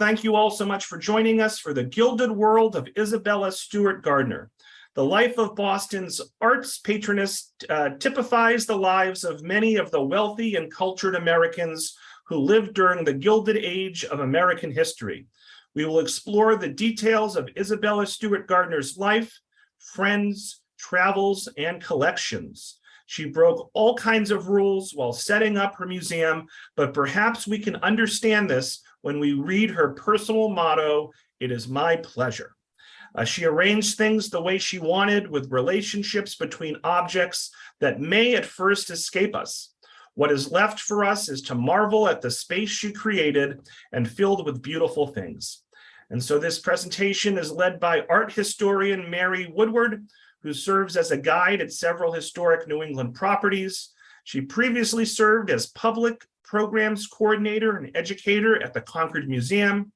thank you all so much for joining us for the Gilded World of Isabella Stewart Gardner. The life of Boston's arts patroness typifies the lives of many of the wealthy and cultured Americans who lived during the Gilded Age of American history. We will explore the details of Isabella Stewart Gardner's life, friends, travels, and collections. She broke all kinds of rules while setting up her museum, but perhaps we can understand this when we read her personal motto, "It is my pleasure." She arranged things the way she wanted, with relationships between objects that may at first escape us. What is left for us is to marvel at the space she created and filled with beautiful things. And so this presentation is led by art historian Mary Woodward, who serves as a guide at several historic New England properties. She previously served as public programs coordinator and educator at the Concord Museum.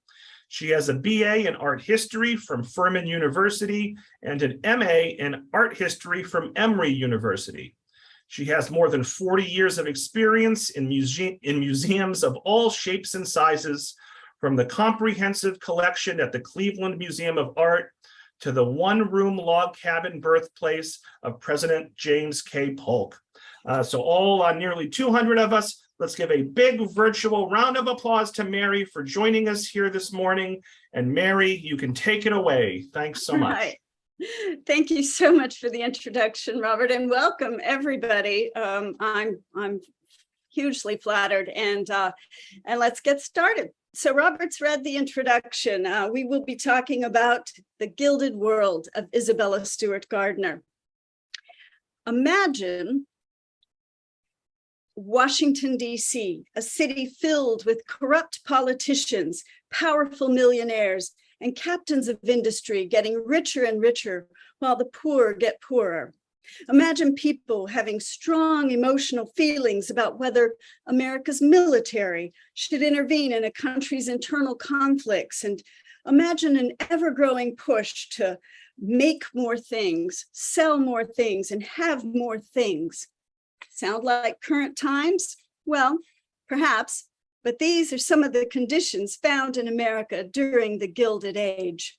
She has a BA in art history from Furman University and an MA in art history from Emory University. She has more than 40 years of experience in museums of all shapes and sizes, from the comprehensive collection at the Cleveland Museum of Art to the one-room log cabin birthplace of President James K. Polk. So all nearly 200 of us, let's give a big virtual round of applause to Mary for joining us here this morning. And Mary, you can take it away. Thanks so much. Right. Thank you so much for the introduction, Robert, and welcome everybody. I'm hugely flattered, and let's get started. So Robert's read the introduction. We will be talking about the Gilded World of Isabella Stewart Gardner. Imagine Washington, D.C., a city filled with corrupt politicians, powerful millionaires, and captains of industry getting richer and richer while the poor get poorer. Imagine people having strong emotional feelings about whether America's military should intervene in a country's internal conflicts, and imagine an ever-growing push to make more things, sell more things, and have more things. Sound like current times? Well, perhaps, but these are some of the conditions found in America during the Gilded Age.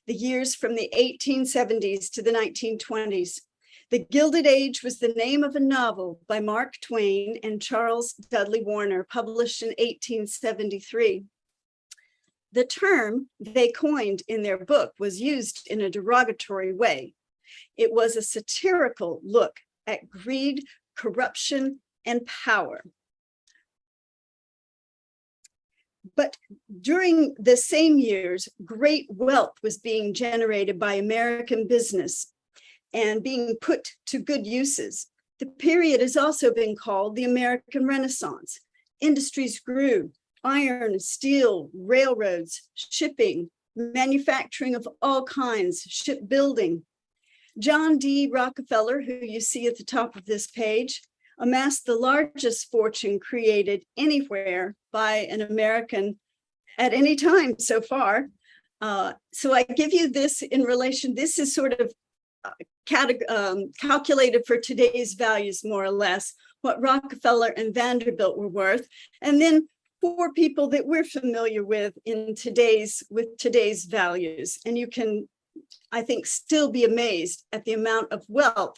The years from the 1870s to the 1920s. The Gilded Age was the name of a novel by Mark Twain and Charles Dudley Warner, published in 1873. The term they coined in their book was used in a derogatory way. It was a satirical look at greed, corruption, and power. But during the same years, great wealth was being generated by American business and being put to good uses. The period has also been called the American Renaissance. Industries grew: iron, steel, railroads, shipping, manufacturing of all kinds, shipbuilding. John D. Rockefeller, who you see at the top of this page, amassed the largest fortune created anywhere by an American at any time so far. So I give you this in relation, this is sort of calculated for today's values, more or less, what Rockefeller and Vanderbilt were worth. And then for people that we're familiar with today's values. And you can, I think, still be amazed at the amount of wealth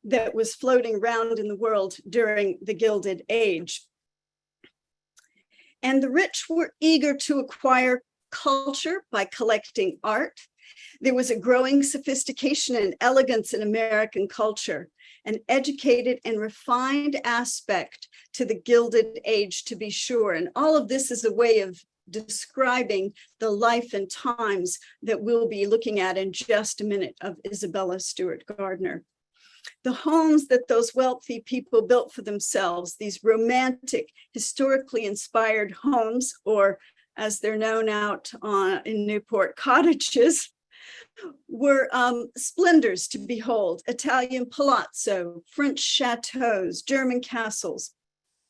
that was floating around in the world during the Gilded Age. And the rich were eager to acquire culture by collecting art. There was a growing sophistication and elegance in American culture, an educated and refined aspect to the Gilded Age, to be sure. And all of this is a way of describing the life and times that we'll be looking at in just a minute of Isabella Stewart Gardner. The homes that those wealthy people built for themselves, these romantic, historically inspired homes, or as they're known out in Newport, cottages, were splendors to behold: Italian palazzo, French chateaus, German castles.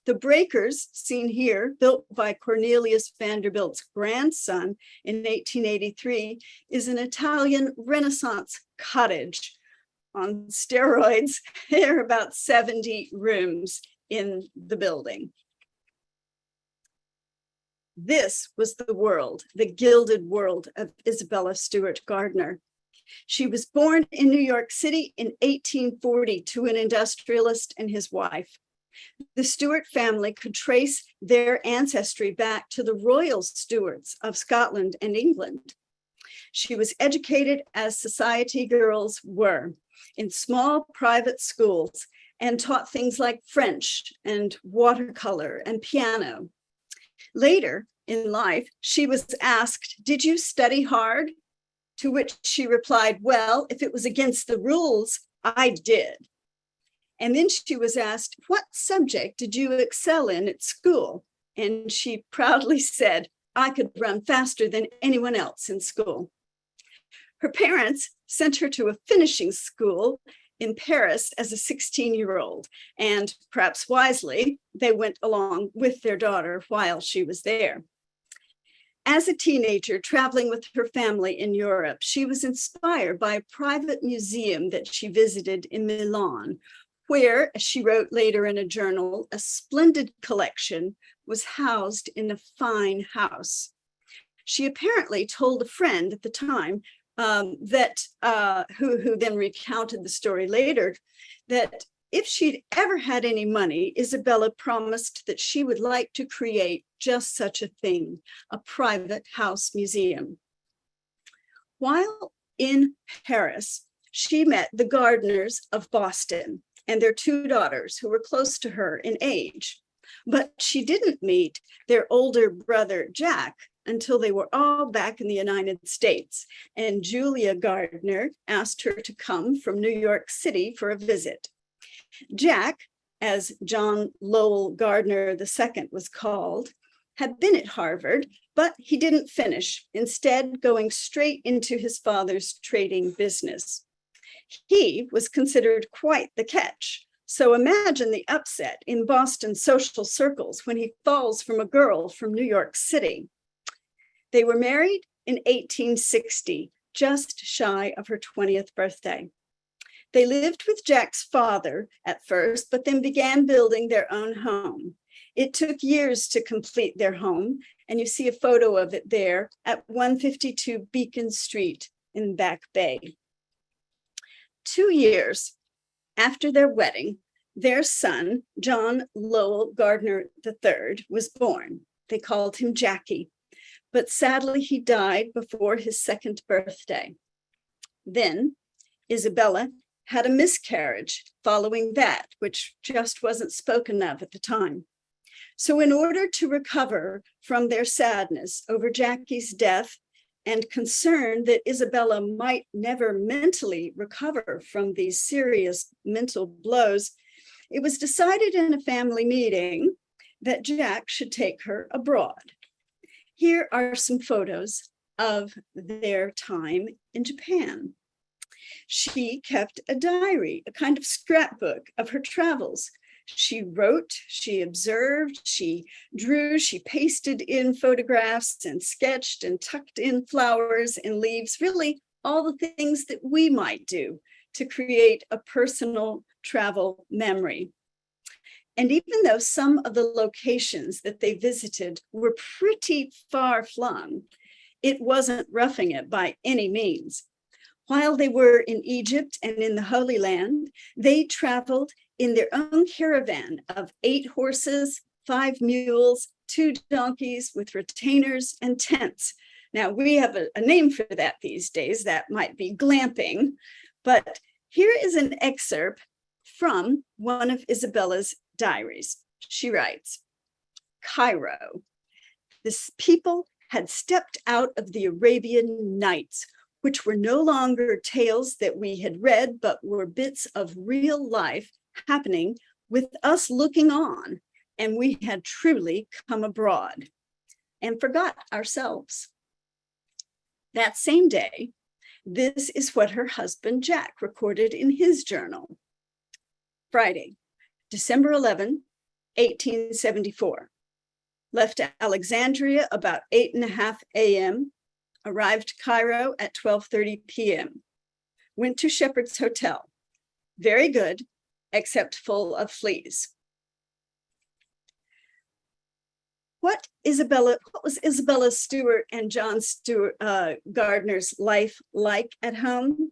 The breakers, seen here, built by Cornelius Vanderbilt's grandson in 1883, is an Italian Renaissance cottage on steroids. There are about 70 rooms in the building. This was the world, the gilded world of Isabella Stewart Gardner. She was born in New York City in 1840 to an industrialist and his wife. The Stewart family could trace their ancestry back to the royal Stewarts of Scotland and England. She was educated as society girls were in small private schools and taught things like French and watercolor and piano. Later in life, she was asked, "Did you study hard?" To which she replied, "Well, if it was against the rules, I did." And then she was asked, "What subject did you excel in at school?" And she proudly said, "I could run faster than anyone else in school." Her parents sent her to a finishing school in Paris as a 16-year-old, and perhaps wisely, they went along with their daughter while she was there. As a teenager traveling with her family in Europe, she was inspired by a private museum that she visited in Milan, where, as she wrote later in a journal, a splendid collection was housed in a fine house. She apparently told a friend at the time who then recounted the story later, that if she'd ever had any money, Isabella promised that she would like to create just such a thing, a private house museum. While in Paris, she met the Gardners of Boston and their two daughters who were close to her in age. But she didn't meet their older brother, Jack, until they were all back in the United States. And Julia Gardner asked her to come from New York City for a visit. Jack, as John Lowell Gardner II was called, had been at Harvard, but he didn't finish, instead going straight into his father's trading business. He was considered quite the catch. So imagine the upset in Boston social circles when he falls from a girl from New York City. They were married in 1860, just shy of her 20th birthday. They lived with Jack's father at first, but then began building their own home. It took years to complete their home, and you see a photo of it there at 152 Beacon Street in Back Bay. 2 years after their wedding, their son, John Lowell Gardner III, was born. They called him Jackie, but sadly he died before his second birthday. Then Isabella had a miscarriage following that, which just wasn't spoken of at the time. So in order to recover from their sadness over Jackie's death and concern that Isabella might never mentally recover from these serious mental blows, it was decided in a family meeting that Jack should take her abroad. Here are some photos of their time in Japan. She kept a diary, a kind of scrapbook of her travels. She wrote, she observed, she drew, she pasted in photographs and sketched and tucked in flowers and leaves, really all the things that we might do to create a personal travel memory. And even though some of the locations that they visited were pretty far flung, it wasn't roughing it by any means. While they were in Egypt and in the Holy Land, they traveled in their own caravan of 8 horses, 5 mules, 2 donkeys with retainers and tents. Now, we have a name for that these days. That might be glamping. But here is an excerpt from one of Isabella's diaries. She writes, "Cairo. This people had stepped out of the Arabian Nights, which were no longer tales that we had read, but were bits of real life happening with us looking on, and we had truly come abroad and forgot ourselves." That same day, this is what her husband Jack recorded in his journal. Friday, December 11, 1874. Left Alexandria about 8:30 a.m., arrived Cairo at 12:30 p.m. Went to Shepherd's Hotel. Very good, except full of fleas. what was Isabella Stewart and John Stewart Gardner's life like at home?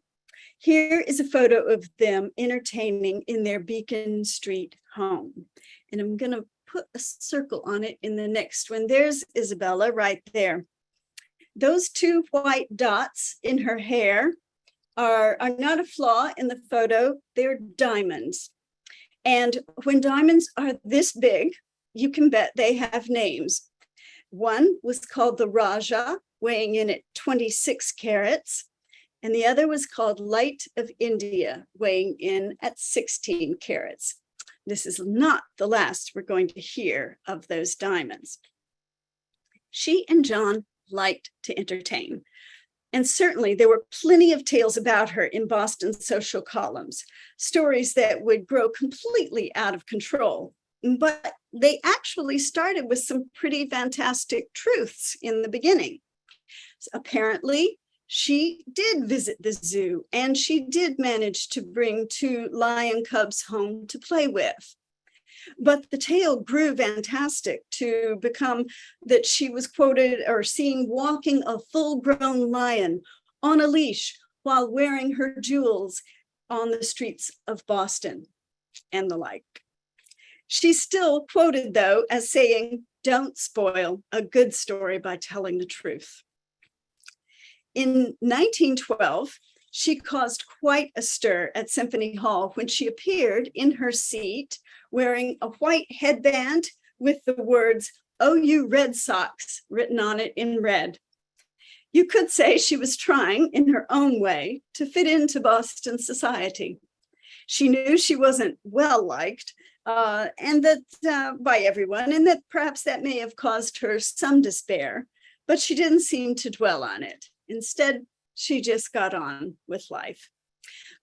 Here is a photo of them entertaining in their Beacon Street home. And I'm going to put a circle on it in the next one. There's Isabella right there. Those two white dots in her hair are not a flaw in the photo. They're diamonds. And when diamonds are this big, you can bet they have names. One was called the Raja, weighing in at 26 carats. And the other was called Light of India, weighing in at 16 carats. This is not the last we're going to hear of those diamonds. She and John liked to entertain. And certainly there were plenty of tales about her in Boston's social columns, stories that would grow completely out of control. But they actually started with some pretty fantastic truths in the beginning. So apparently, she did visit the zoo, and she did manage to bring 2 lion cubs home to play with. But the tale grew fantastic to become that she was quoted or seen walking a full-grown lion on a leash while wearing her jewels on the streets of Boston and the like. She's still quoted, though, as saying, "Don't spoil a good story by telling the truth." In 1912, she caused quite a stir at Symphony Hall when she appeared in her seat wearing a white headband with the words, "Oh, you Red Sox," written on it in red. You could say she was trying, in her own way, to fit into Boston society. She knew she wasn't well liked, and that by everyone, and that perhaps that may have caused her some despair, but she didn't seem to dwell on it. Instead, she just got on with life.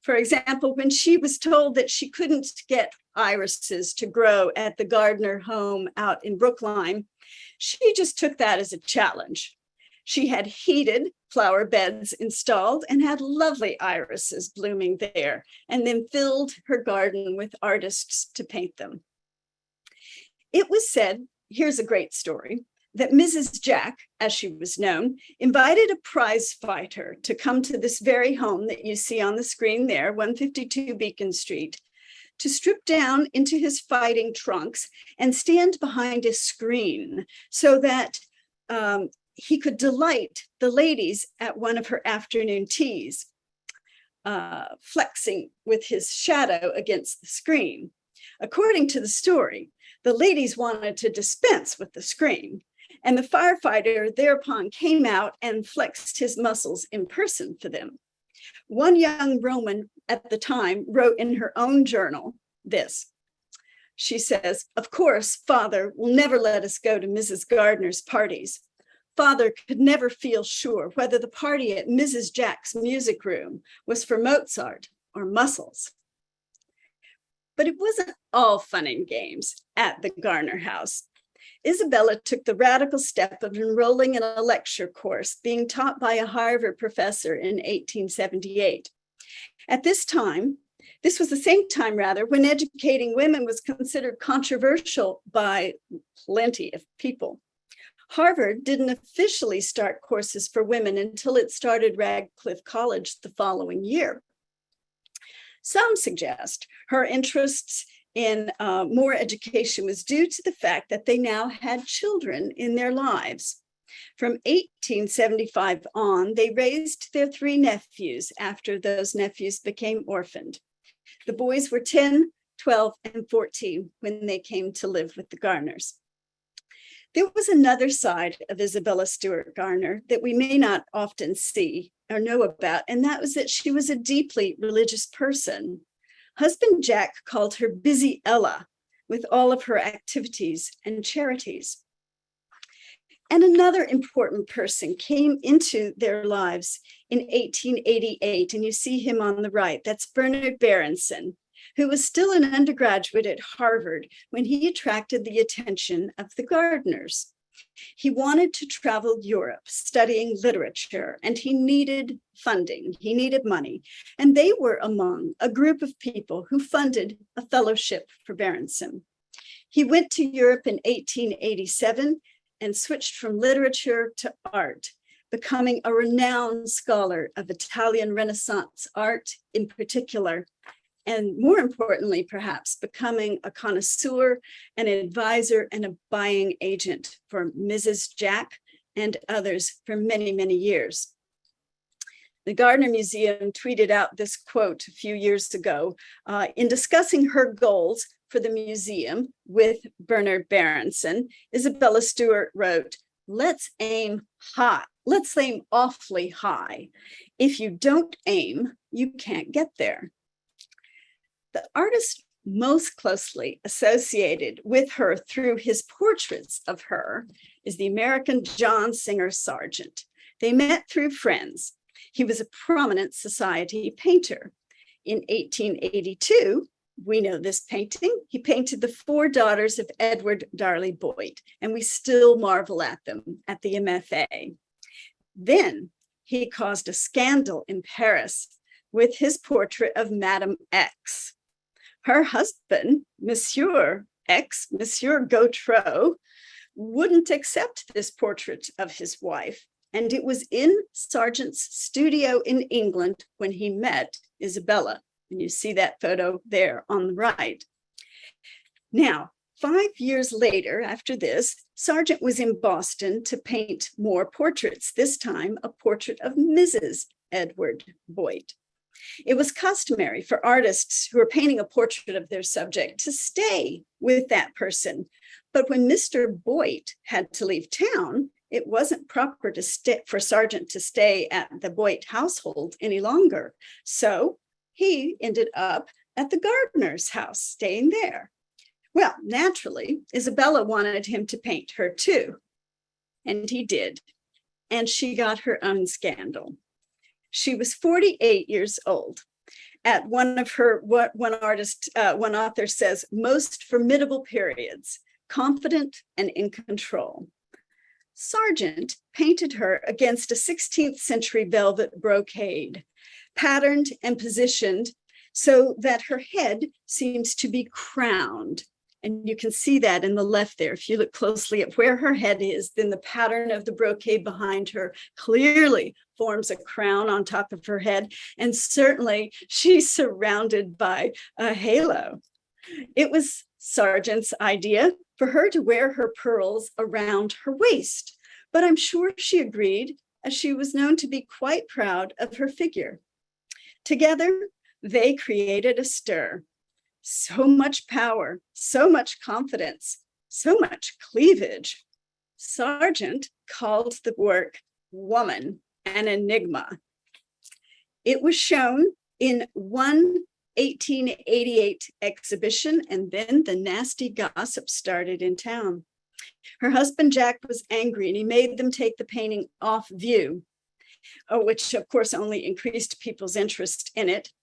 For example, when she was told that she couldn't get irises to grow at the Gardner home out in Brookline, she just took that as a challenge. She had heated flower beds installed and had lovely irises blooming there, and then filled her garden with artists to paint them. It was said, here's a great story, that Mrs. Jack, as she was known, invited a prize fighter to come to this very home that you see on the screen there, 152 Beacon Street, to strip down into his fighting trunks and stand behind a screen so that he could delight the ladies at one of her afternoon teas, flexing with his shadow against the screen. According to the story, the ladies wanted to dispense with the screen, and the firefighter thereupon came out and flexed his muscles in person for them. One young Roman at the time wrote in her own journal this. She says, "Of course, Father will never let us go to Mrs. Gardner's parties. Father could never feel sure whether the party at Mrs. Jack's music room was for Mozart or mussels." But it wasn't all fun and games at the Gardner house. Isabella took the radical step of enrolling in a lecture course being taught by a Harvard professor in 1878. At this time, this was the same time rather, when educating women was considered controversial by plenty of people. Harvard didn't officially start courses for women until it started Radcliffe College the following year. Some suggest her interests in more education was due to the fact that they now had children in their lives. From 1875 on, they raised their 3 nephews after those nephews became orphaned. The boys were 10, 12, and 14 when they came to live with the Gardners. There was another side of Isabella Stewart Gardner that we may not often see or know about, and that was that she was a deeply religious person. Husband Jack called her Busy Ella with all of her activities and charities. And another important person came into their lives in 1888, and you see him on the right. That's Bernard Berenson, who was still an undergraduate at Harvard when he attracted the attention of the Gardners. He wanted to travel Europe studying literature, and he needed funding, he needed money. And they were among a group of people who funded a fellowship for Berenson. He went to Europe in 1887 and switched from literature to art, becoming a renowned scholar of Italian Renaissance art in particular, and more importantly, perhaps, becoming a connoisseur, an advisor, and a buying agent for Mrs. Jack and others for many, many years. The Gardner Museum tweeted out this quote a few years ago in discussing her goals for the museum with Bernard Berenson. Isabella Stewart wrote, "Let's aim high. Let's aim awfully high. If you don't aim, you can't get there." The artist most closely associated with her through his portraits of her is the American John Singer Sargent. They met through friends. He was a prominent society painter. In 1882, we know this painting, he painted the four daughters of Edward Darley Boyd, and we still marvel at them at the MFA. Then he caused a scandal in Paris with his portrait of Madame X. Her husband, Monsieur X, Monsieur Gautreau, wouldn't accept this portrait of his wife. And it was in Sargent's studio in England when he met Isabella. And you see that photo there on the right. Now, 5 years later, after this, Sargent was in Boston to paint more portraits, this time a portrait of Mrs. Edward Boyd. It was customary for artists who were painting a portrait of their subject to stay with that person. But when Mr. Boyd had to leave town, it wasn't proper for Sargent to stay at the Boyd household any longer. So he ended up at the Gardner's house, staying there. Well, naturally, Isabella wanted him to paint her too. And he did. And she got her own scandal. She was 48 years old. At one author says, most formidable periods, confident and in control. Sargent painted her against a 16th century velvet brocade, patterned and positioned so that her head seems to be crowned. And you can see that in the left there. If you look closely at where her head is, then the pattern of the brocade behind her clearly forms a crown on top of her head. And certainly she's surrounded by a halo. It was Sargent's idea for her to wear her pearls around her waist. But I'm sure she agreed, as she was known to be quite proud of her figure. Together, they created a stir. So much power, so much confidence, so much cleavage. Sargent called the work Woman an Enigma. It was shown in one 1888 exhibition, and then the nasty gossip started in town. Her husband, Jack, was angry, and he made them take the painting off view, which of course only increased people's interest in it.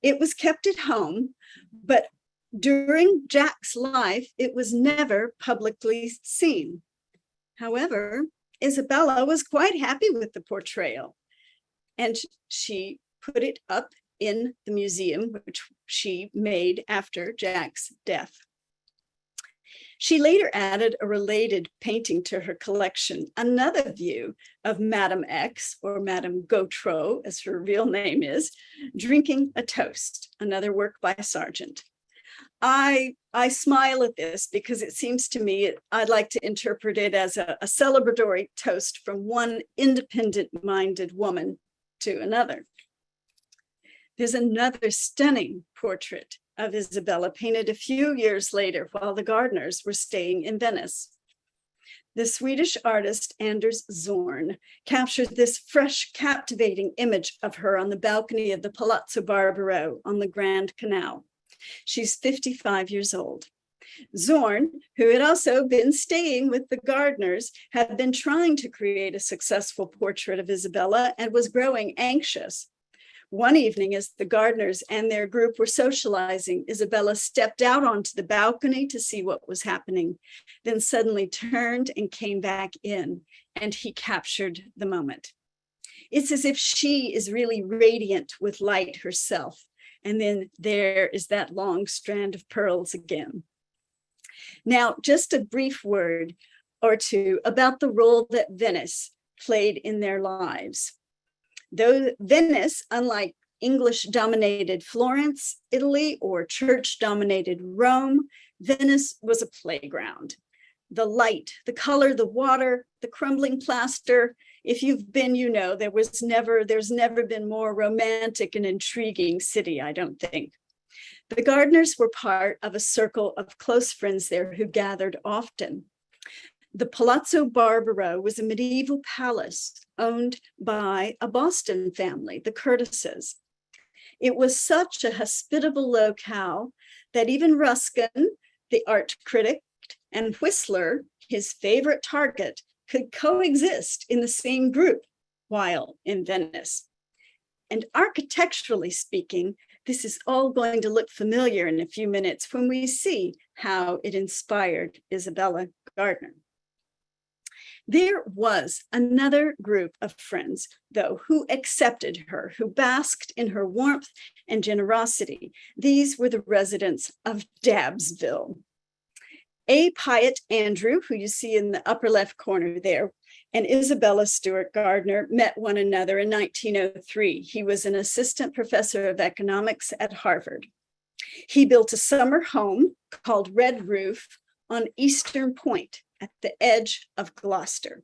It was kept at home, but during Jack's life, it was never publicly seen. However, Isabella was quite happy with the portrayal, and she put it up in the museum, which she made after Jack's death. She later added a related painting to her collection, another view of Madame X, or Madame Gautreau, as her real name is, drinking a toast, another work by Sargent. I smile at this because it seems to me I'd like to interpret it as a celebratory toast from one independent-minded woman to another. There's another stunning portrait of Isabella painted a few years later while the Gardners were staying in Venice. The Swedish artist Anders Zorn captured this fresh, captivating image of her on the balcony of the Palazzo Barbaro on the Grand Canal. She's 55 years old. Zorn, who had also been staying with the Gardners, had been trying to create a successful portrait of Isabella and was growing anxious. One evening, as the Gardners and their group were socializing, Isabella stepped out onto the balcony to see what was happening, then suddenly turned and came back in, and he captured the moment. It's as if she is really radiant with light herself, and then there is that long strand of pearls again. Now, just a brief word. or two about the role that Venice played in their lives. Though Venice, unlike English-dominated Florence, Italy, or church-dominated Rome, Venice was a playground. The light, the color, the water, the crumbling plaster. If you've been, you know, there's never been more romantic and intriguing city, I don't think. The Gardners were part of a circle of close friends there who gathered often. The Palazzo Barbaro was a medieval palace owned by a Boston family, the Curtises. It was such a hospitable locale that even Ruskin, the art critic, and Whistler, his favorite target, could coexist in the same group while in Venice. And architecturally speaking, this is all going to look familiar in a few minutes when we see how it inspired Isabella Gardner. There was another group of friends, though, who accepted her, who basked in her warmth and generosity. These were the residents of Dabbsville. A. Piatt Andrew, who you see in the upper left corner there, and Isabella Stewart Gardner met one another in 1903. He was an assistant professor of economics at Harvard. He built a summer home called Red Roof on Eastern Point at the edge of Gloucester.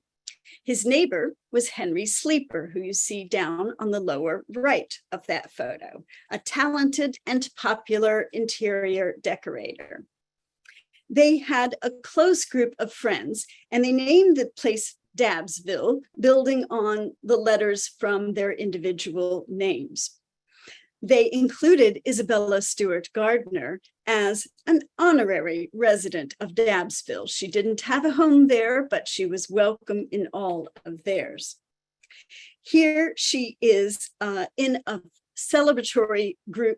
His neighbor was Henry Sleeper, who you see down on the lower right of that photo, a talented and popular interior decorator. They had a close group of friends, and they named the place Dabbsville, building on the letters from their individual names. They included Isabella Stewart Gardner as an honorary resident of Dabbsville. She didn't have a home there, but she was welcome in all of theirs. Here she is in a celebratory group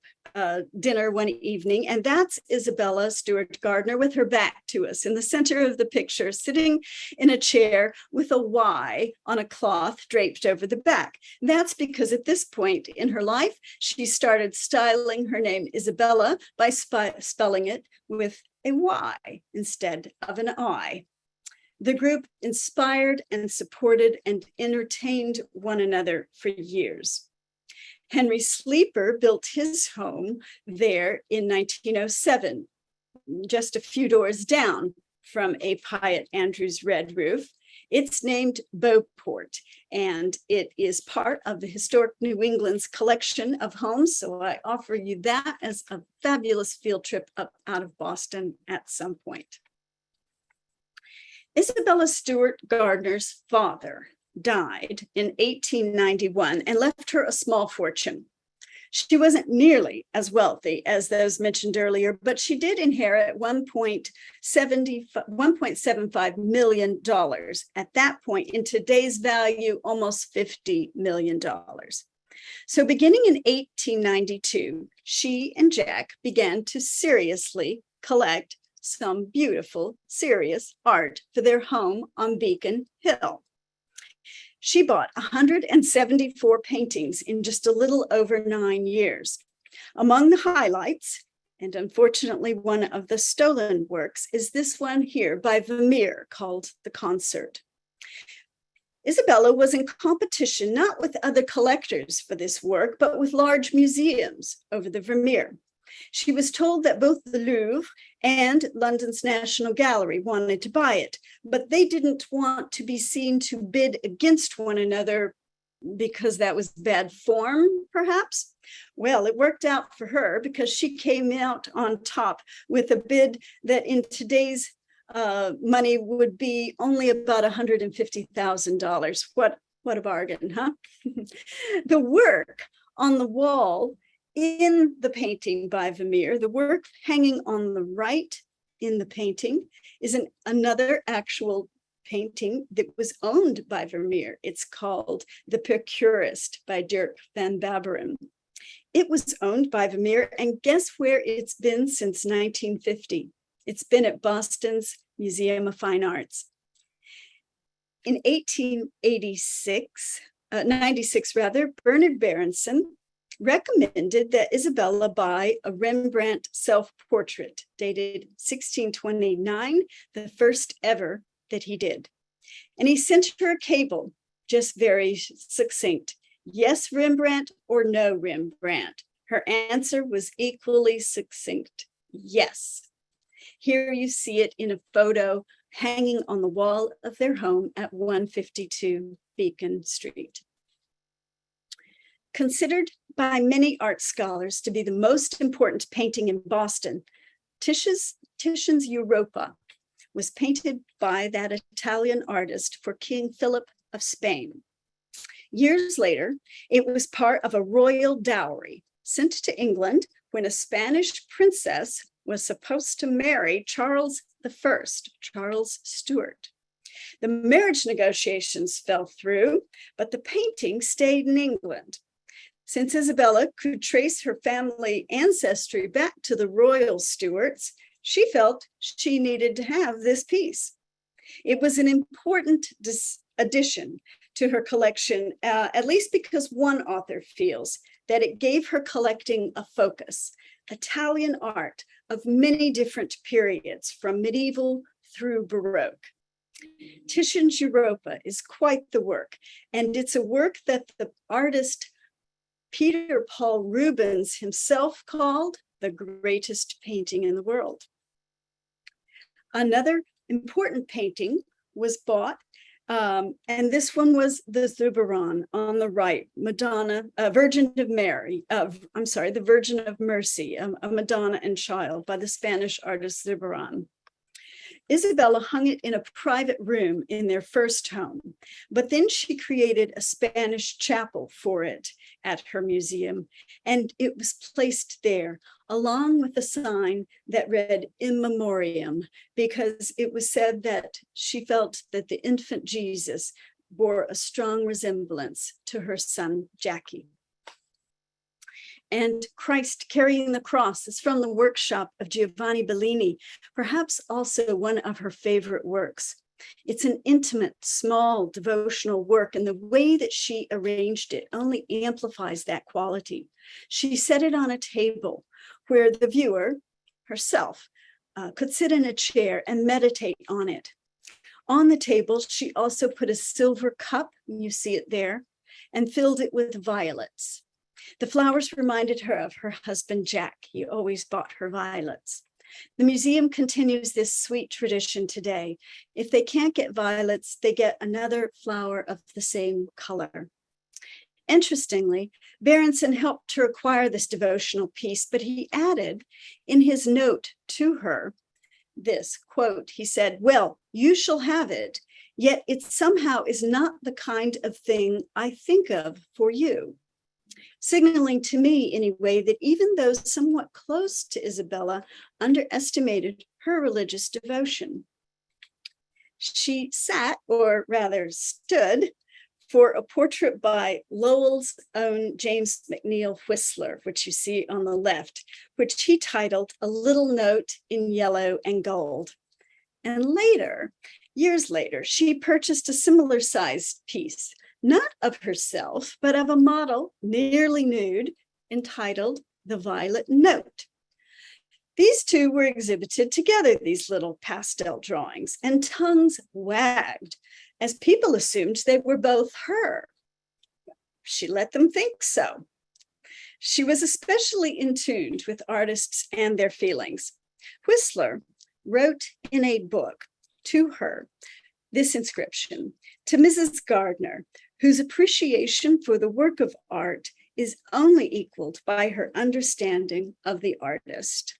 dinner one evening, and that's Isabella Stewart Gardner with her back to us in the center of the picture, sitting in a chair with a Y on a cloth draped over the back. That's because at this point in her life, she started styling her name Isabella by spelling it with a Y instead of an I. The group inspired and supported and entertained one another for years. Henry Sleeper built his home there in 1907, just a few doors down from A. Piatt Andrews' Red Roof. It's named Beauport, and it is part of the Historic New England's collection of homes. So I offer you that as a fabulous field trip up out of Boston at some point. Isabella Stewart Gardner's father died in 1891 and left her a small fortune. She wasn't nearly as wealthy as those mentioned earlier, but she did inherit $1.75 million. At that point, in today's value, almost $50 million. So beginning in 1892, she and Jack began to seriously collect some beautiful, serious art for their home on Beacon Hill. She bought 174 paintings in just a little over 9 years. Among the highlights, and unfortunately one of the stolen works, is this one here by Vermeer called The Concert. Isabella was in competition not with other collectors for this work, but with large museums over the Vermeer. She was told that both the Louvre and London's National Gallery wanted to buy it, but they didn't want to be seen to bid against one another because that was bad form, perhaps. Well, it worked out for her because she came out on top with a bid that in today's money would be only about $150,000. What a bargain, huh? The work on the wall in the painting by Vermeer, the work hanging on the right in the painting is another actual painting that was owned by Vermeer. It's called The Procurist by Dirk van Barbaren. It was owned by Vermeer, and guess where it's been since 1950? It's been at Boston's Museum of Fine Arts. In 96, Bernard Berenson recommended that Isabella buy a Rembrandt Self-Portrait dated 1629, the first ever that he did. And he sent her a cable, just very succinct. Yes, Rembrandt, or no, Rembrandt. Her answer was equally succinct. Yes. Here you see it in a photo hanging on the wall of their home at 152 Beacon Street. Considered by many art scholars to be the most important painting in Boston, Titian's Europa was painted by that Italian artist for King Philip of Spain. Years later, it was part of a royal dowry sent to England when a Spanish princess was supposed to marry Charles I, Charles Stewart. The marriage negotiations fell through, but the painting stayed in England. Since Isabella could trace her family ancestry back to the royal Stuarts, she felt she needed to have this piece. It was an important addition to her collection, at least because one author feels that it gave her collecting a focus, Italian art of many different periods, from medieval through Baroque. Titian's Europa is quite the work, and it's a work that the artist Peter Paul Rubens himself called the greatest painting in the world. Another important painting was bought, and this one was the Zurbaran on the right, Madonna, Virgin of Mary, the Virgin of Mercy, a Madonna and Child by the Spanish artist Zurbaran. Isabella hung it in a private room in their first home, but then she created a Spanish chapel for it at her museum, and it was placed there along with a sign that read "In Memoriam," because it was said that she felt that the infant Jesus bore a strong resemblance to her son, Jackie. And Christ Carrying the Cross is from the workshop of Giovanni Bellini, perhaps also one of her favorite works. It's an intimate, small devotional work, and the way that she arranged it only amplifies that quality. She set it on a table where the viewer, herself, could sit in a chair and meditate on it. On the table, she also put a silver cup, you see it there, and filled it with violets. The flowers reminded her of her husband, Jack. He always bought her violets. The museum continues this sweet tradition today. If they can't get violets, they get another flower of the same color. Interestingly, Berenson helped to acquire this devotional piece, but he added in his note to her this quote, he said, "Well, you shall have it, yet it somehow is not the kind of thing I think of for you," signaling to me anyway that even those somewhat close to Isabella underestimated her religious devotion. She sat, or rather stood, for a portrait by Lowell's own James McNeill Whistler, which you see on the left, which he titled "A Little Note in Yellow and Gold." And later, years later, she purchased a similar sized piece, not of herself, but of a model nearly nude, entitled "The Violet Note." These two were exhibited together, these little pastel drawings, and tongues wagged as people assumed they were both her. She let them think so. She was especially in tune with artists and their feelings. Whistler wrote in a book to her this inscription: "To Mrs. Gardner, whose appreciation for the work of art is only equaled by her understanding of the artist."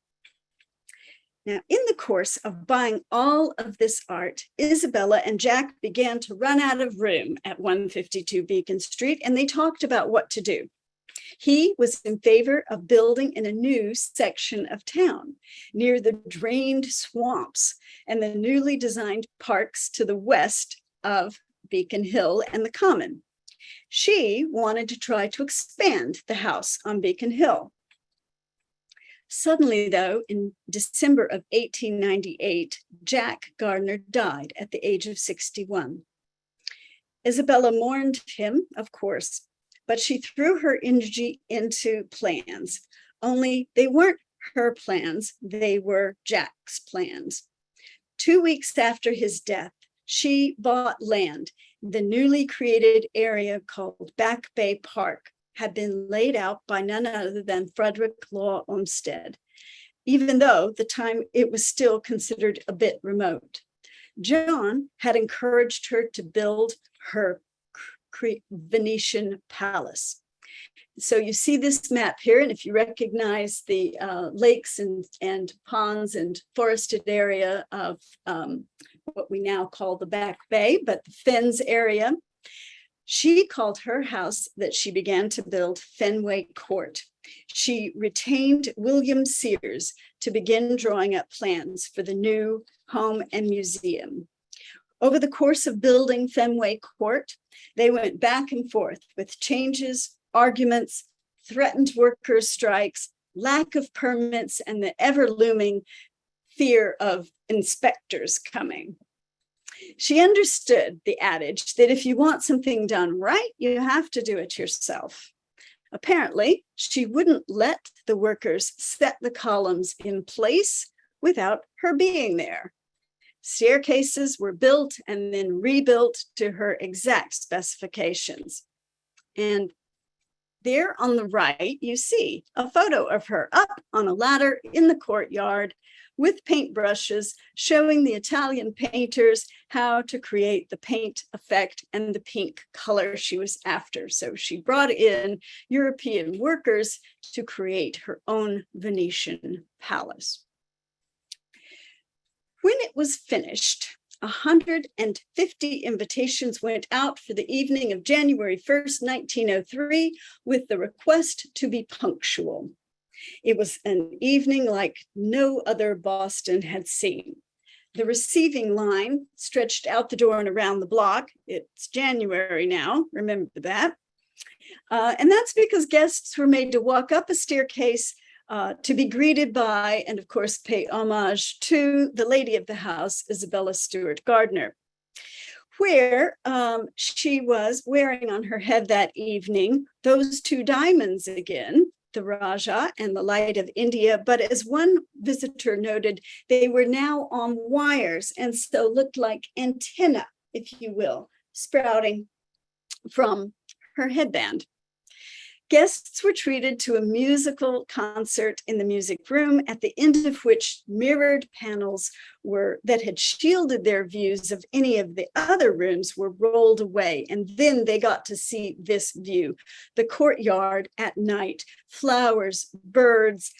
Now, in the course of buying all of this art, Isabella and Jack began to run out of room at 152 Beacon Street, and they talked about what to do. He was in favor of building in a new section of town near the drained swamps and the newly designed parks to the west of Beacon Hill and the Common. She wanted to try to expand the house on Beacon Hill. Suddenly, though, in December of 1898, Jack Gardner died at the age of 61. Isabella mourned him, of course, but she threw her energy into plans, only they weren't her plans, they were Jack's plans. 2 weeks after his death, she bought land. The newly created area called Back Bay Park had been laid out by none other than Frederick Law Olmsted, even though at the time it was still considered a bit remote. John had encouraged her to build her Venetian palace. So you see this map here, and if you recognize the lakes and ponds and forested area of what we now call the Back Bay, but the Fens area, she called her house that she began to build Fenway Court. She retained William Sears to begin drawing up plans for the new home and museum. Over the course of building Fenway Court, they went back and forth with changes, arguments, threatened workers' strikes, lack of permits, and the ever-looming fear of inspectors coming. She understood the adage that if you want something done right, you have to do it yourself. Apparently, she wouldn't let the workers set the columns in place without her being there. Staircases were built and then rebuilt to her exact specifications. And there on the right, you see a photo of her up on a ladder in the courtyard with paintbrushes, showing the Italian painters how to create the paint effect and the pink color she was after. So she brought in European workers to create her own Venetian palace. When it was finished, 150 invitations went out for the evening of January 1st, 1903, with the request to be punctual. It was an evening like no other Boston had seen. The receiving line stretched out the door and around the block. It's January now, remember that. And that's because guests were made to walk up a staircase to be greeted by, and of course, pay homage to the lady of the house, Isabella Stewart Gardner, where she was wearing on her head that evening those two diamonds again, the Raja and the Light of India. But as one visitor noted, they were now on wires and so looked like antenna, if you will, sprouting from her headband. Guests were treated to a musical concert in the music room, at the end of which mirrored panels that had shielded their views of any of the other rooms were rolled away. And then they got to see this view, the courtyard at night, flowers, birds,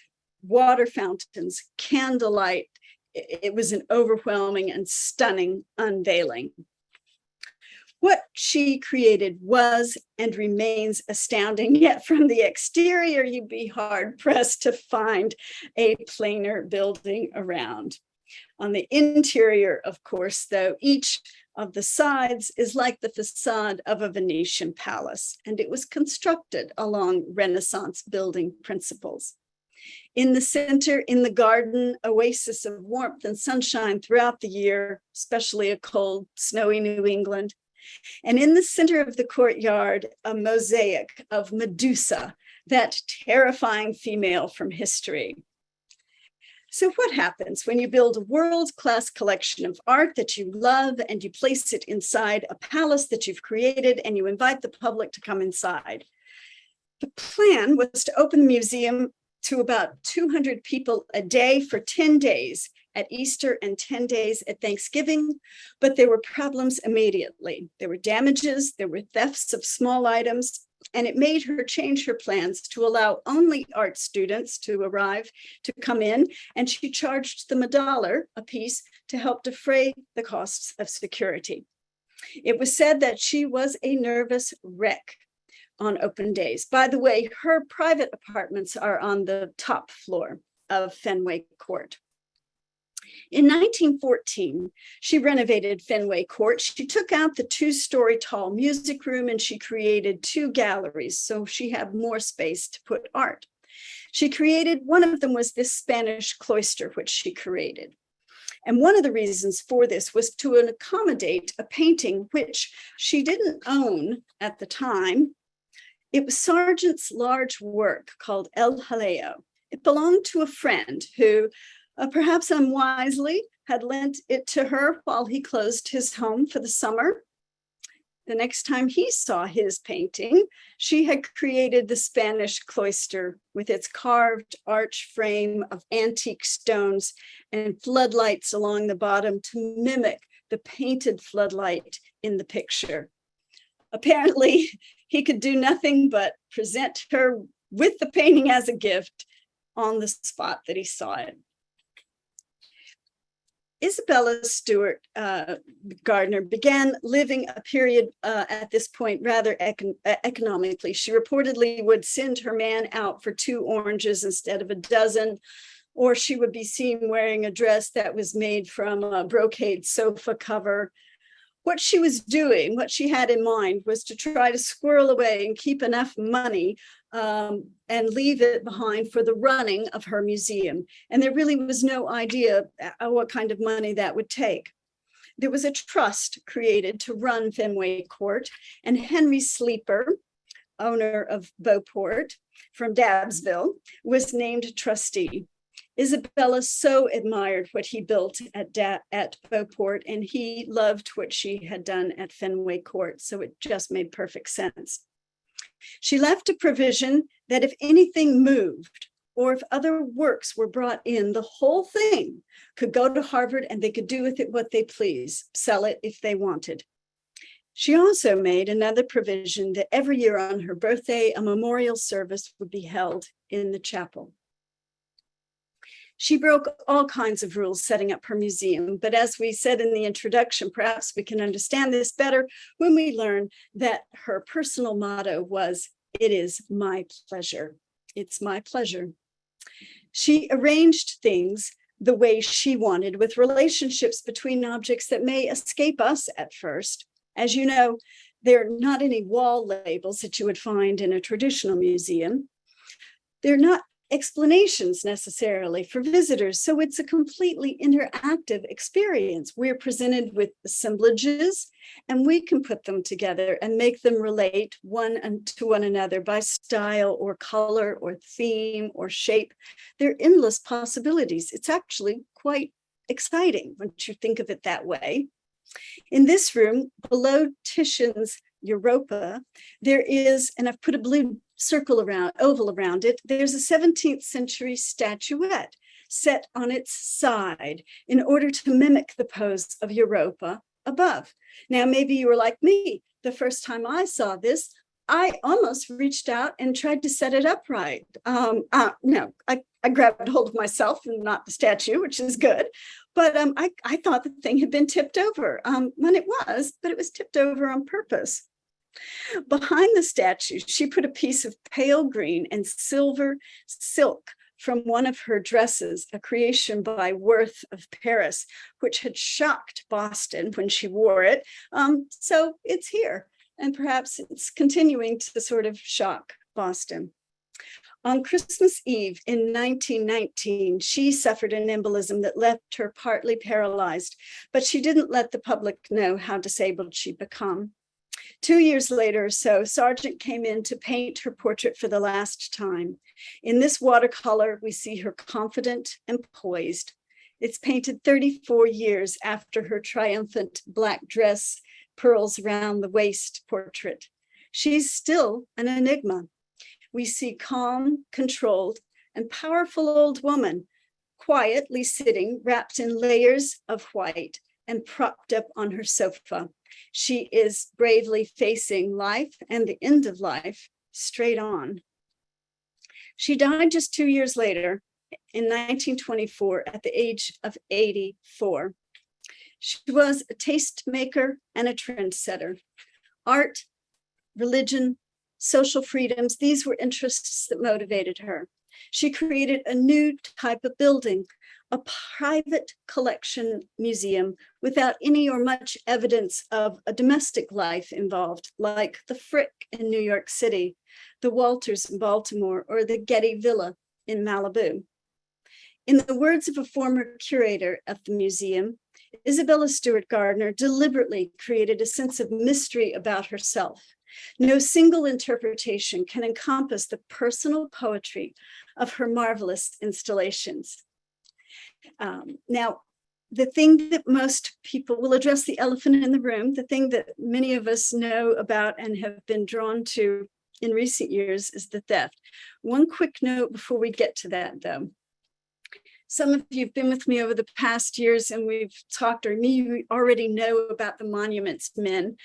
water fountains, candlelight. It was an overwhelming and stunning unveiling. What she created was and remains astounding, yet from the exterior, you'd be hard-pressed to find a plainer building around. On the interior, of course, though, each of the sides is like the facade of a Venetian palace, and it was constructed along Renaissance building principles. In the center, in the garden, oasis of warmth and sunshine throughout the year, especially a cold, snowy New England. And in the center of the courtyard, a mosaic of Medusa, that terrifying female from history. So what happens when you build a world-class collection of art that you love and you place it inside a palace that you've created and you invite the public to come inside? The plan was to open the museum to about 200 people a day for 10 days at Easter and 10 days at Thanksgiving, but there were problems immediately. There were damages, there were thefts of small items, and it made her change her plans to allow only art students to arrive, to come in, and she charged them $1 a piece to help defray the costs of security. It was said that she was a nervous wreck on open days. By the way, her private apartments are on the top floor of Fenway Court. In 1914, she renovated Fenway Court. She took out the 2-story tall music room and she created 2 galleries, so she had more space to put art. She created, one of them was this Spanish cloister, which she created. And one of the reasons for this was to accommodate a painting which she didn't own at the time. It was Sargent's large work called El Jaleo. It belonged to a friend who, perhaps unwisely, had lent it to her while he closed his home for the summer. The next time he saw his painting, she had created the Spanish cloister with its carved arch frame of antique stones and floodlights along the bottom to mimic the painted floodlight in the picture. Apparently, he could do nothing but present her with the painting as a gift on the spot that he saw it. Isabella Stewart Gardner began living a period at this point rather economically. She reportedly would send her man out for 2 oranges instead of a dozen, or she would be seen wearing a dress that was made from a brocade sofa cover. What she was doing, what she had in mind, was to try to squirrel away and keep enough money and leave it behind for the running of her museum. And there really was no idea what kind of money that would take. There was a trust created to run Fenway Court, and Henry Sleeper, owner of Beauport from Dabbsville, was named trustee. Isabella so admired what he built at Beauport, and he loved what she had done at Fenway Court, so it just made perfect sense. She left a provision that if anything moved or if other works were brought in, the whole thing could go to Harvard and they could do with it what they please, sell it if they wanted. She also made another provision that every year on her birthday, a memorial service would be held in the chapel. She broke all kinds of rules setting up her museum, but as we said in the introduction, perhaps we can understand this better when we learn that her personal motto was, "It is my pleasure." It's my pleasure. She arranged things the way she wanted, with relationships between objects that may escape us at first. As you know, there are not any wall labels that you would find in a traditional museum. They're not explanations necessarily for visitors, so it's a completely interactive experience. We're presented with assemblages, and we can put them together and make them relate to one another by style or color or theme or shape. There are endless possibilities. It's actually quite exciting once you think of it that way. In this room, below Titian's Europa, there is, and I've put a blue oval around it, there's a 17th century statuette set on its side in order to mimic the pose of Europa above. Now, maybe you were like me. The first time I saw this, I almost reached out and tried to set it upright. No, I grabbed hold of myself and not the statue, which is good. But I thought the thing had been tipped over when it was, but it was tipped over on purpose. Behind the statue, she put a piece of pale green and silver silk from one of her dresses, a creation by Worth of Paris, which had shocked Boston when she wore it. So it's here, and perhaps it's continuing to sort of shock Boston. On Christmas Eve in 1919, she suffered an embolism that left her partly paralyzed, but she didn't let the public know how disabled she'd become. 2 years later or so, Sargent came in to paint her portrait for the last time. In this watercolor, we see her confident and poised. It's painted 34 years after her triumphant black dress, pearls around the waist portrait. She's still an enigma. We see calm, controlled, and powerful old woman, quietly sitting, wrapped in layers of white and propped up on her sofa. She is bravely facing life and the end of life straight on. She died just 2 years later in 1924 at the age of 84. She was a tastemaker and a trendsetter. Art, religion, social freedoms, these were interests that motivated her. She created a new type of building, a private collection museum without any or much evidence of a domestic life involved, like the Frick in New York City, the Walters in Baltimore, or the Getty Villa in Malibu. In the words of a former curator of the museum, Isabella Stewart Gardner deliberately created a sense of mystery about herself. No single interpretation can encompass the personal poetry of her marvelous installations. Now, the thing that most people will address the elephant in the room, the thing that many of us know about and have been drawn to in recent years is the theft. One quick note before we get to that, though. Some of you have been with me over the past years, and we've talked, or you already know about the Monuments Men.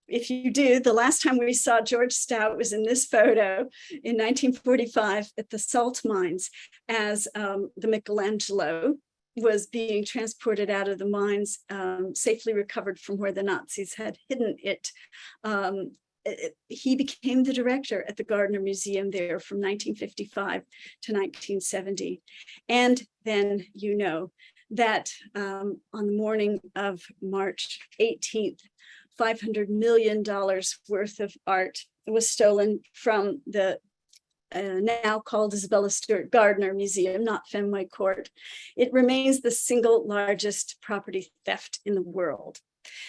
If you do, the last time we saw George Stout was in this photo in 1945 at the salt mines as the Michelangelo was being transported out of the mines, safely recovered from where the Nazis had hidden it. He became the director at the Gardner Museum there from 1955 to 1970. And then you know that on the morning of March 18th, $500 million worth of art was stolen from the now called Isabella Stewart Gardner Museum, not Fenway Court. It remains the single largest property theft in the world.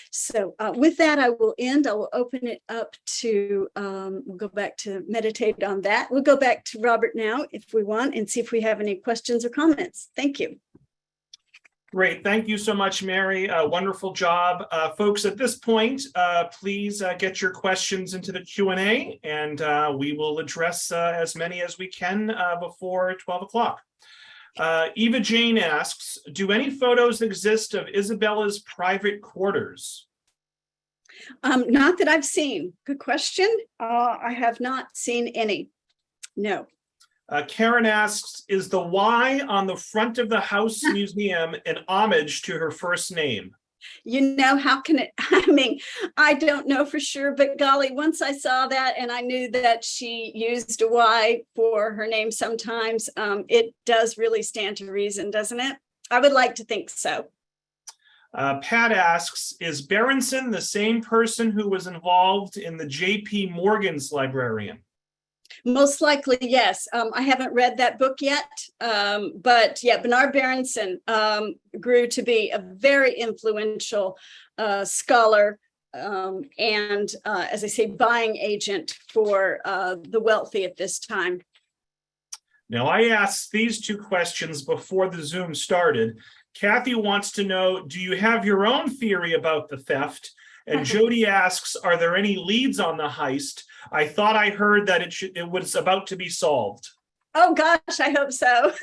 So with that, I will end. I will open it up to, we'll go back to meditate on that. We'll go back to Robert now if we want and see if we have any questions or comments. Thank you. Great. Thank you so much, Mary. Wonderful job. Folks, at this point, please get your questions into the Q&A, and we will address as many as we can before 12 o'clock. Eva Jane asks, do any photos exist of Isabella's private quarters? Not that I've seen. Good question. I have not seen any. No. Karen asks, is the Y on the front of the House Museum an homage to her first name? You know, how can it, I mean, I don't know for sure, but golly, once I saw that and I knew that she used a Y for her name sometimes, it does really stand to reason, doesn't it? I would like to think so. Pat asks, is Berenson the same person who was involved in the J.P. Morgan's librarian? Most likely, yes. I haven't read that book yet, but yeah, Bernard Berenson grew to be a very influential scholar and, as I say, buying agent for the wealthy at this time. Now, I asked these two questions before the Zoom started. Kathy wants to know, do you have your own theory about the theft? And Jody asks, are there any leads on the heist? I thought I heard that it was about to be solved. Oh gosh, I hope so.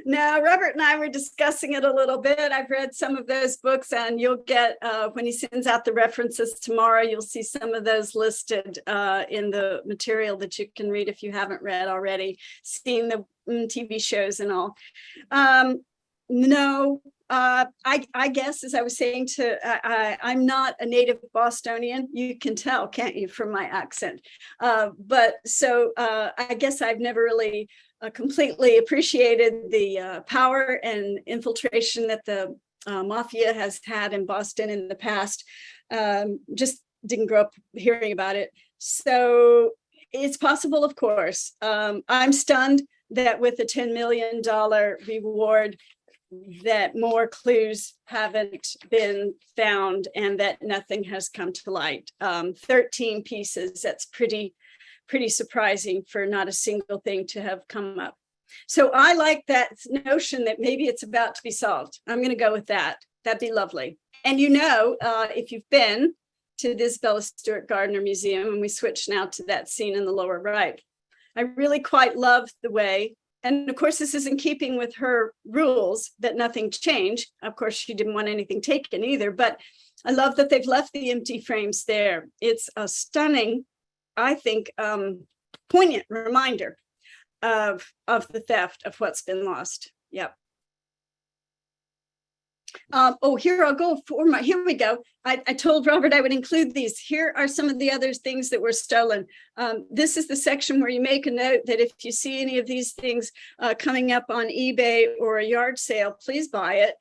No, Robert and I were discussing it a little bit. I've read some of those books, and you'll get, when he sends out the references tomorrow, you'll see some of those listed in the material that you can read if you haven't read already, seen the TV shows and all. No. I guess, as I was saying I'm not a native Bostonian. You can tell, can't you, from my accent? But so I guess I've never really completely appreciated the power and infiltration that the mafia has had in Boston in the past. Just didn't grow up hearing about it. So it's possible, of course. I'm stunned that with a $10 million reward, that more clues haven't been found and that nothing has come to light. 13 pieces, that's pretty surprising for not a single thing to have come up. So I like that notion that maybe it's about to be solved. I'm going to go with that. That'd be lovely. And you know, if you've been to the Isabella Stewart Gardner Museum, and we switch now to that scene in the lower right, I really quite love the way. And of course, this is in keeping with her rules that nothing change. Of course, she didn't want anything taken either, but I love that they've left the empty frames there. It's a stunning, I think, poignant reminder of the theft, of what's been lost. Yep. Oh, here I'll go for my, here we go. I told Robert I would include these. Here are some of the other things that were stolen. This is the section where you make a note that if you see any of these things coming up on eBay or a yard sale, please buy it,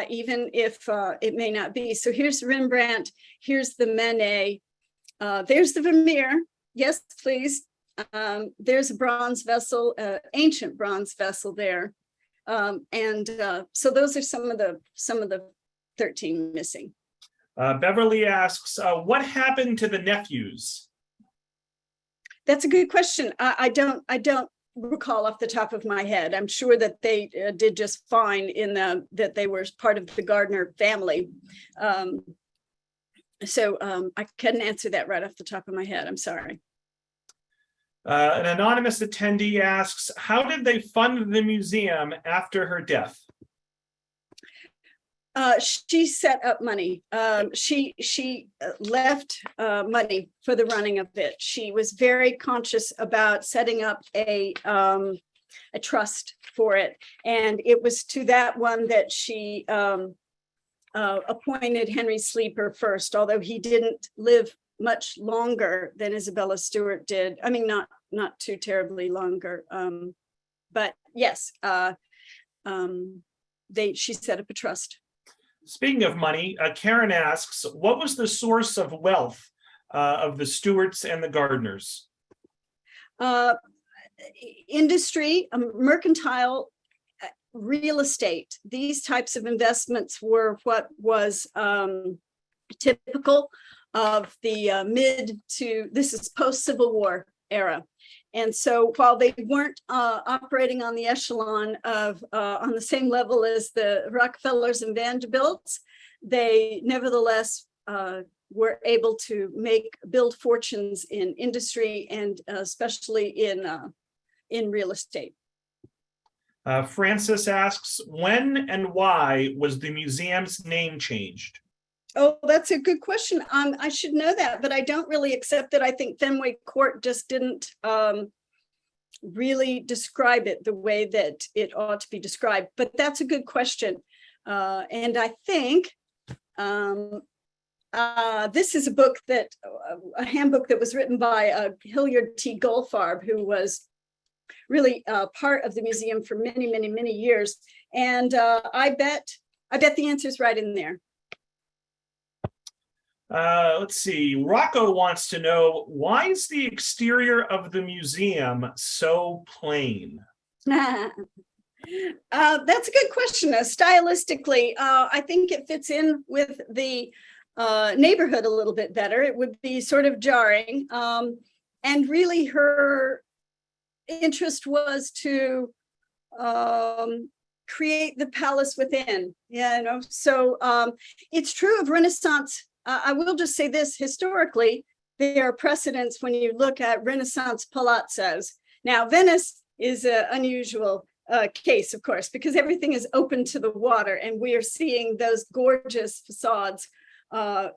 even if it may not be. So here's Rembrandt, here's the Manet, there's the Vermeer. Yes, please. There's a bronze vessel, ancient bronze vessel there. So those are some of the 13 missing. Beverly asks, what happened to the Nephews? That's a good question. I don't recall off the top of my head. I'm sure that they did just fine in that they were part of the Gardner family. So I couldn't answer that right off the top of my head. I'm sorry. An anonymous attendee asks, how did they fund the museum after her death? She set up money. She left money for the running of it. She was very conscious about setting up a trust for it, and it was to that one that she appointed Henry Sleeper first, although he didn't live much longer than Isabella Stewart did. I mean, not too terribly longer. But yes, she set up a trust. Speaking of money, Karen asks, what was the source of wealth of the Stewarts and the Gardners? Industry, mercantile, real estate. These types of investments were what was typical of the this is post-Civil War era. And so while they weren't operating on the echelon of on the same level as the Rockefellers and Vanderbilts, they nevertheless were able to build fortunes in industry and especially in real estate. Francis asks, when and why was the museum's name changed? Oh, that's a good question. I should know that, but I don't really accept it. I think Fenway Court just didn't really describe it the way that it ought to be described. But that's a good question. And I think this is a handbook that was written by Hilliard T. Goldfarb, who was really part of the museum for many, many, many years. And I bet the answer is right in there. Let's see. Rocco wants to know, why is the exterior of the museum so plain? That's a good question. Stylistically, I think it fits in with the neighborhood a little bit better. It would be sort of jarring. And really her interest was to create the palace within. So it's true of Renaissance. I will just say this, historically, there are precedents when you look at Renaissance palazzos. Now, Venice is an unusual case, of course, because everything is open to the water, and we are seeing those gorgeous facades on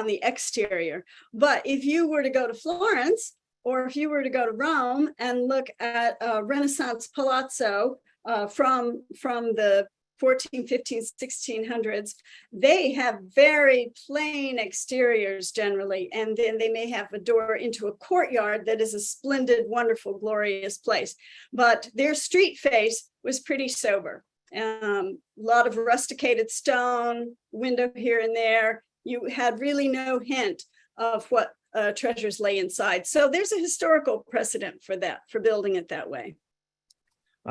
the exterior. But if you were to go to Florence, or if you were to go to Rome and look at a Renaissance palazzo from the 14, 15, 1600s, they have very plain exteriors generally, and then they may have a door into a courtyard that is a splendid, wonderful, glorious place. But their street face was pretty sober. A lot of rusticated stone, window here and there. You had really no hint of what treasures lay inside. So there's a historical precedent for that, for building it that way.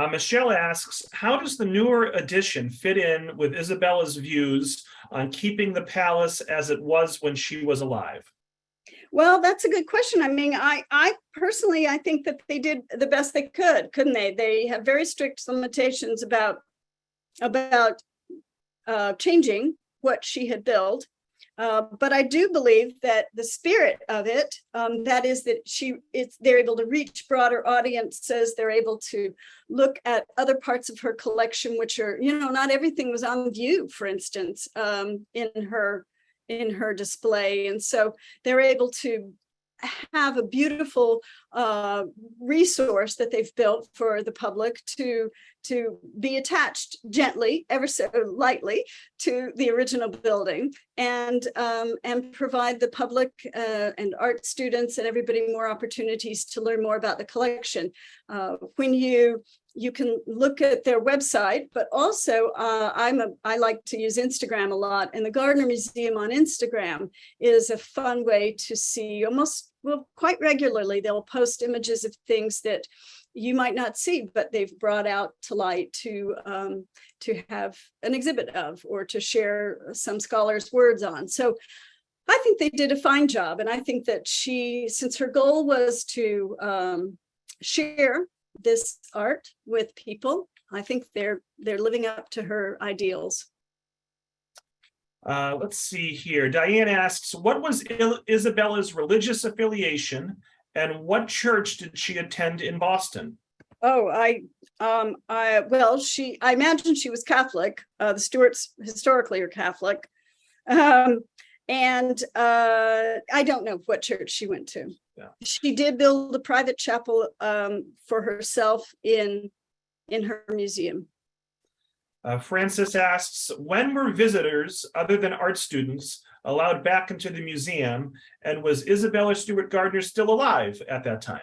Michelle asks, how does the newer addition fit in with Isabella's views on keeping the palace as it was when she was alive? Well, that's a good question. I mean, I personally, I think that they did the best they could, couldn't they? They have very strict limitations about changing what she had built. But I do believe that the spirit of it, that is that they're able to reach broader audiences. They're able to look at other parts of her collection, which are, not everything was on view, for instance, in her display. And so they're able to have a beautiful resource that they've built for the public to be attached gently, ever so lightly, to the original building, and provide the public and art students and everybody more opportunities to learn more about the collection. When you can look at their website, but also I like to use Instagram a lot, and the Gardner Museum on Instagram is a fun way to see quite regularly. They'll post images of things that you might not see, but they've brought out to light to have an exhibit of, or to share some scholars' words on. So I think they did a fine job. And I think that since her goal was to share this art with people. I think they're living up to her ideals. Let's see here. Diane asks, what was Isabella's religious affiliation and what church did she attend in Boston? Oh, I imagine she was Catholic. The Stewarts historically are Catholic. I don't know what church she went to. Yeah. She did build a private chapel for herself in her museum. Francis asks, when were visitors other than art students allowed back into the museum, and was Isabella Stewart Gardner still alive at that time?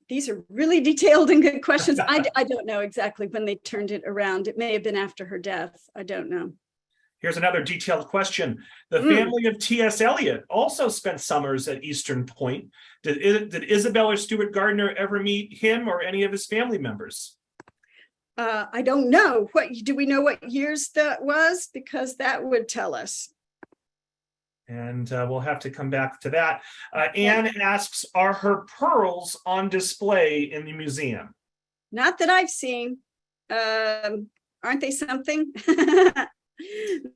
These are really detailed and good questions. I don't know exactly when they turned it around. It may have been after her death. I don't know. Here's another detailed question. The family of T.S. Eliot also spent summers at Eastern Point. Did Isabella Stewart Gardner ever meet him or any of his family members? I don't know. Do we know what years that was? Because that would tell us. And we'll have to come back to that. Anne asks, are her pearls on display in the museum? Not that I've seen. Aren't they something?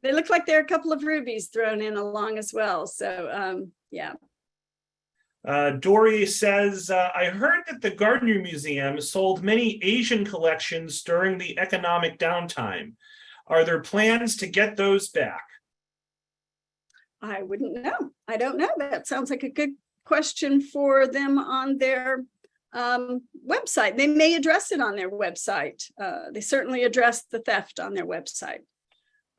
They look like there are a couple of rubies thrown in along as well. So yeah. Dory says, I heard that the Gardner Museum sold many Asian collections during the economic downtime. Are there plans to get those back? I wouldn't know. I don't know. That sounds like a good question for them on their website. They may address it on their website. They certainly addressed the theft on their website.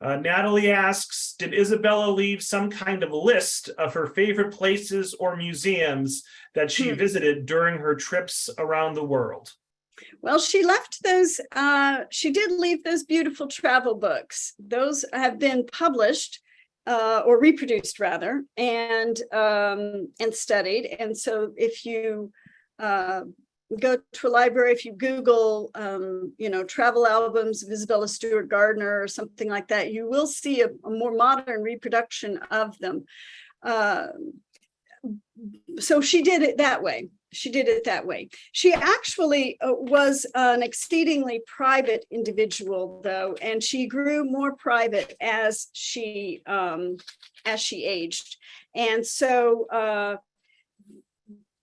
Natalie asks, did Isabella leave some kind of list of her favorite places or museums that she visited during her trips around the world? Well, she left those, she did leave those beautiful travel books. Those have been published or reproduced rather, and studied. And so if you go to a library, if you Google, travel albums of Isabella Stewart Gardner or something like that, you will see a more modern reproduction of them. So she did it that way. She actually was an exceedingly private individual, though, and she grew more private as she aged. And so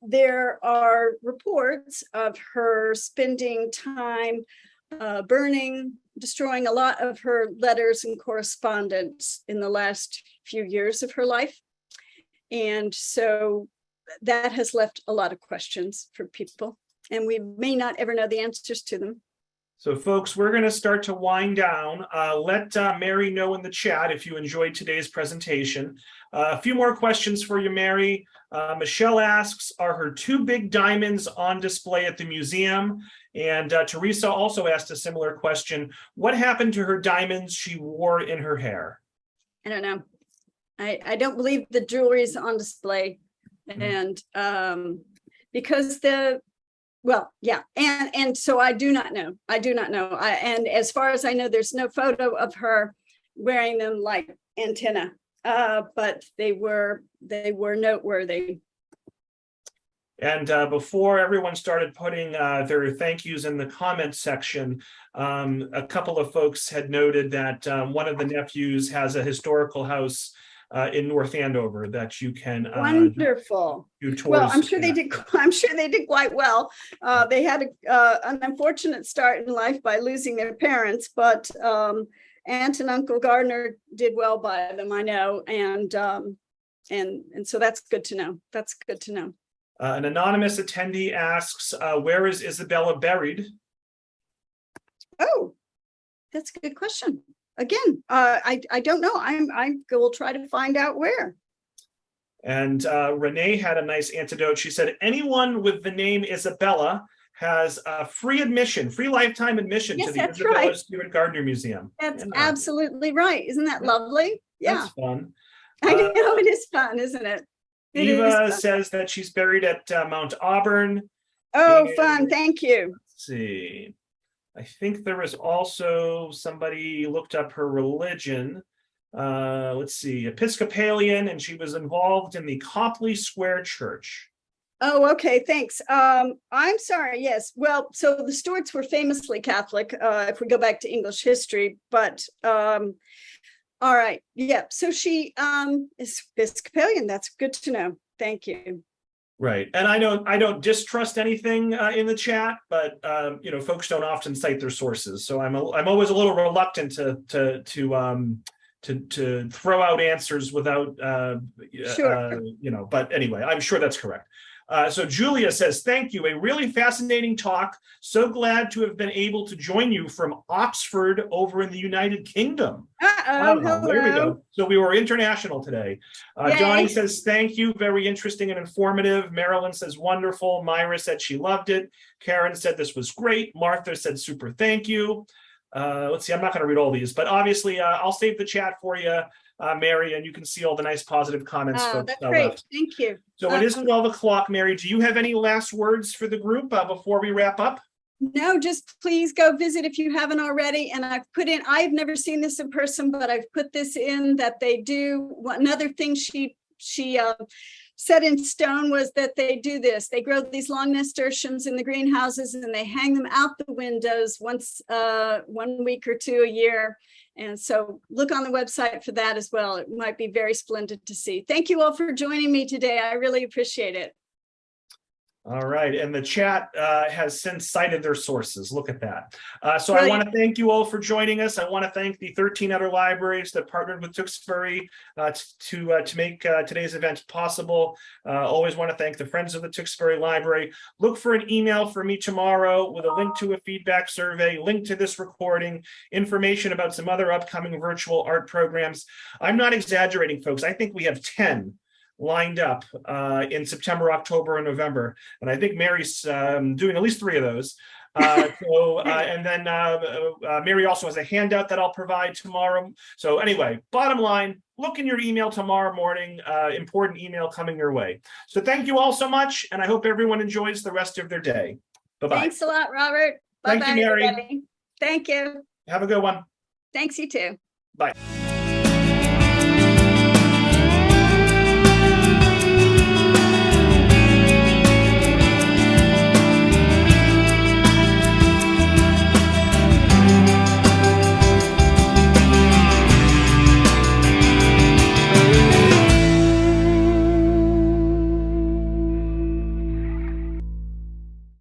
there are reports of her spending time destroying a lot of her letters and correspondence in the last few years of her life. And so that has left a lot of questions for people, and we may not ever know the answers to them. So folks, we're going to start to wind down. Let Mary know in the chat if you enjoyed today's presentation. A few more questions for you, Mary. Michelle asks, are her two big diamonds on display at the museum? And Teresa also asked a similar question. What happened to her diamonds she wore in her hair? I don't know. I don't believe the jewelry is on display. And because and so I do not know. And as far as I know, there's no photo of her wearing them like antenna, but they were noteworthy. And before everyone started putting their thank yous in the comments section, a couple of folks had noted that one of the nephews has a historical house in North Andover that you can wonderful. Well, I'm sure they did. I'm sure they did quite well. They had an unfortunate start in life by losing their parents, but Aunt and Uncle Gardner did well by them, I know, and so that's good to know. That's good to know. An anonymous attendee asks, "Where is Isabella buried?" Oh, that's a good question. Again, I don't know. I will try to find out where. And Renee had a nice antidote. She said, anyone with the name Isabella has a free lifetime admission to the Isabella Stewart Gardner Museum. That's absolutely right. Isn't that lovely? Yeah. That's fun. I know it is fun, isn't it? Eva says that she's buried at Mount Auburn. Oh, fun. Thank you. Let's see. I think there was also somebody looked up her religion. Let's see, Episcopalian, and she was involved in the Copley Square Church. Oh, okay, thanks. I'm sorry, yes. Well, so the Stuarts were famously Catholic, if we go back to English history, but all right, yeah. So she is Episcopalian. That's good to know. Thank you. Right. And I don't distrust anything in the chat, but folks don't often cite their sources. So I'm always a little reluctant to throw out answers without Sure. but anyway, I'm sure that's correct. So Julia says, thank you. A really fascinating talk. So glad to have been able to join you from Oxford over in the United Kingdom. Uh-oh, hello. There we go. So we were international today. Donnie says, thank you. Very interesting and informative. Marilyn says, wonderful. Myra said she loved it. Karen said this was great. Martha said, super, thank you. Let's see, I'm not going to read all these, but obviously I'll save the chat for you, Mary, and you can see all the nice positive comments. That's great. Left. Thank you. So it is 12 o'clock, Mary. Do you have any last words for the group before we wrap up? No, just please go visit if you haven't already. And I've never seen this in person, but I've put this in that they do. Another thing she set in stone was that they do this. They grow these long nasturtiums in the greenhouses and they hang them out the windows once 1 week or two a year. And so look on the website for that as well. It might be very splendid to see. Thank you all for joining me today. I really appreciate it. All right, and the chat has since cited their sources. Look at that. So Brilliant. I want to thank you all for joining us. I want to thank the 13 other libraries that partnered with Tewksbury to make today's event possible. Always want to thank the Friends of the Tewksbury Library. Look for an email from me tomorrow with a link to a feedback survey, link to this recording, information about some other upcoming virtual art programs. I'm not exaggerating, folks. I think we have 10 lined up in September, October, and November. And I think Mary's doing at least 3 of those. And then Mary also has a handout that I'll provide tomorrow. So anyway, bottom line, look in your email tomorrow morning, important email coming your way. So thank you all so much. And I hope everyone enjoys the rest of their day. Bye-bye. Thanks a lot, Robert. Bye-bye, Thank you, Mary. everybody. Thank you. Have a good one. Thanks, you too. Bye.